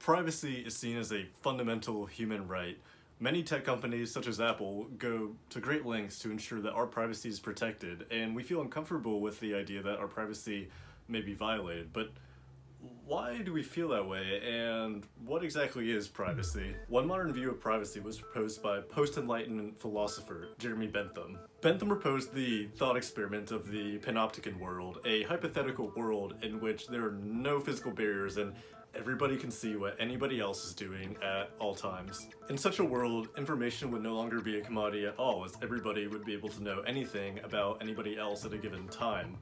Privacy is seen as a fundamental human right. Many tech companies, such as Apple, go to great lengths to ensure that our privacy is protected, and we feel uncomfortable with the idea that our privacy may be violated. But why do we feel that way, and what exactly is privacy? One modern view of privacy was proposed by post-Enlightenment philosopher Jeremy Bentham. Bentham proposed the thought experiment of the panopticon world, a hypothetical world in which there are no physical barriers and everybody can see what anybody else is doing at all times. In such a world, information would no longer be a commodity at all, as everybody would be able to know anything about anybody else at a given time.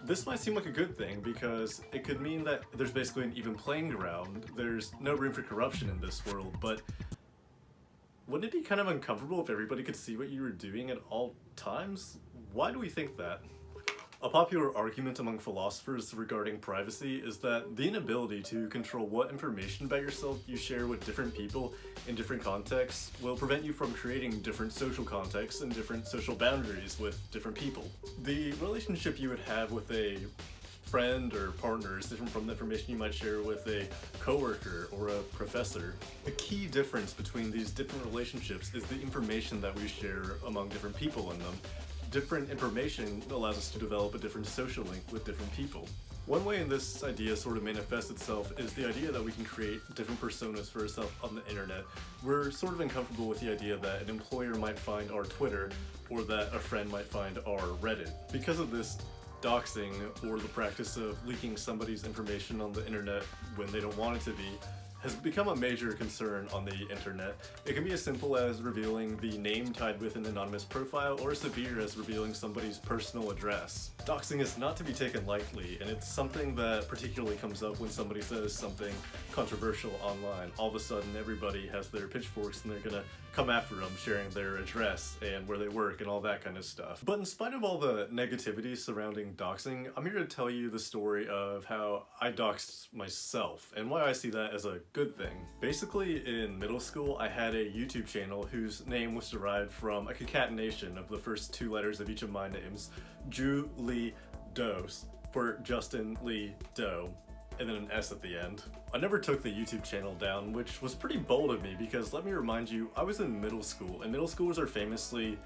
This might seem like a good thing because it could mean that there's basically an even playing ground. There's no room for corruption in this world, but wouldn't it be kind of uncomfortable if everybody could see what you were doing at all times? Why do we think that? A popular argument among philosophers regarding privacy is that the inability to control what information about yourself you share with different people in different contexts will prevent you from creating different social contexts and different social boundaries with different people. The relationship you would have with a friend or partner is different from the information you might share with a coworker or a professor. The key difference between these different relationships is the information that we share among different people in them. Different information allows us to develop a different social link with different people. One way in this idea sort of manifests itself is the idea that we can create different personas for ourselves on the internet. We're sort of uncomfortable with the idea that an employer might find our Twitter or that a friend might find our Reddit. Because of this, doxing, or the practice of leaking somebody's information on the internet when they don't want it to be, has become a major concern on the internet. It can be as simple as revealing the name tied with an anonymous profile, or as severe as revealing somebody's personal address. Doxing is not to be taken lightly, and it's something that particularly comes up when somebody says something controversial online. All of a sudden everybody has their pitchforks and they're gonna come after them, sharing their address and where they work and all that kind of stuff. But in spite of all the negativity surrounding doxing, I'm here to tell you the story of how I doxed myself and why I see that as a good thing. Basically, in middle school, I had a YouTube channel whose name was derived from a concatenation of the first two letters of each of my names, Julie Dose, for Justin Lee Doe, and then an S at the end. I never took the YouTube channel down, which was pretty bold of me because, let me remind you, I was in middle school, and middle schoolers are famously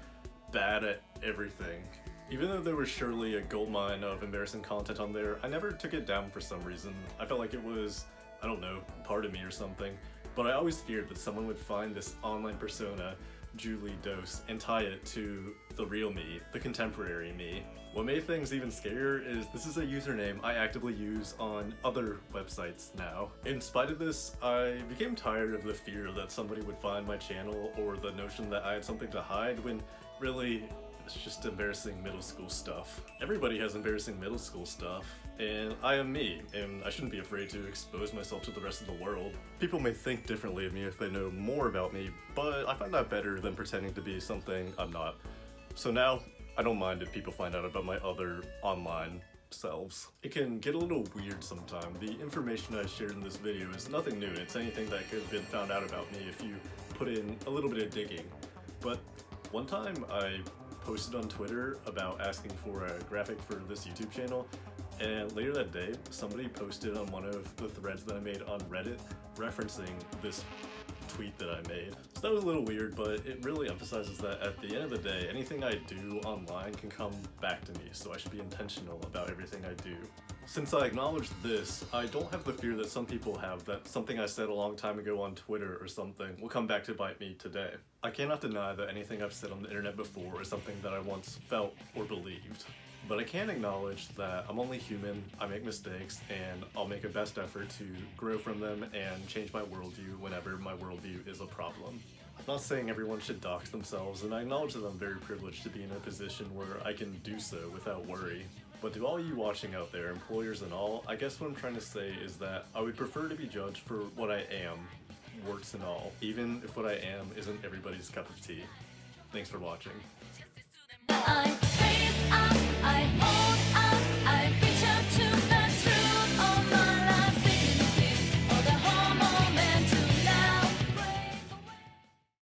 bad at everything. Even though there was surely a goldmine of embarrassing content on there, I never took it down for some reason. I felt like it was, I don't know, part of me or something. But I always feared that someone would find this online persona, Julie Dose, and tie it to the real me, the contemporary me. What made things even scarier is this is a username I actively use on other websites now. In spite of this, I became tired of the fear that somebody would find my channel or the notion that I had something to hide when really it's just embarrassing middle school stuff. Everybody has embarrassing middle school stuff, and I am me, and I shouldn't be afraid to expose myself to the rest of the world. People may think differently of me if they know more about me, but I find that better than pretending to be something I'm not. So now, I don't mind if people find out about my other online selves. It can get a little weird sometimes. The information I shared in this video is nothing new. It's anything that could have been found out about me if you put in a little bit of digging. But one time I posted on Twitter about asking for a graphic for this YouTube channel, and later that day somebody posted on one of the threads that I made on Reddit referencing this tweet that I made. So that was a little weird, but it really emphasizes that at the end of the day, anything I do online can come back to me, so I should be intentional about everything I do. Since I acknowledge this, I don't have the fear that some people have that something I said a long time ago on Twitter or something will come back to bite me today. I cannot deny that anything I've said on the internet before is something that I once felt or believed. But I can acknowledge that I'm only human, I make mistakes, and I'll make a best effort to grow from them and change my worldview whenever my worldview is a problem. I'm not saying everyone should dox themselves, and I acknowledge that I'm very privileged to be in a position where I can do so without worry. But to all you watching out there, employers and all, I guess what I'm trying to say is that I would prefer to be judged for what I am, warts and all, even if what I am isn't everybody's cup of tea. Thanks for watching. I